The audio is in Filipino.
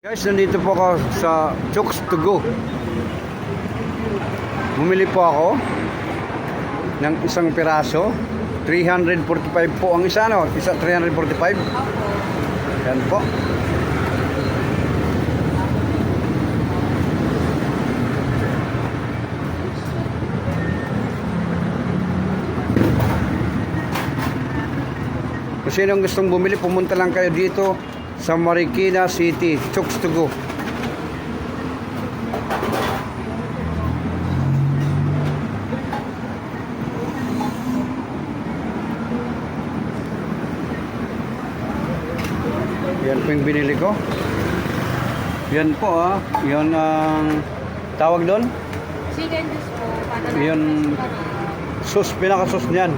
Guys, nandito po ako sa Chooks to Go. Bumili po ako ng isang piraso. 345 po ang isa, no? Isa 345. Yan po. Kung sinong gustong bumili, pumunta lang kayo dito sa Marikina City, Chooks to Go. Yan po yung binili ko. Yan po yan ang tawag doon. Chicken juice po. Yan, pinaka-sauce niyan.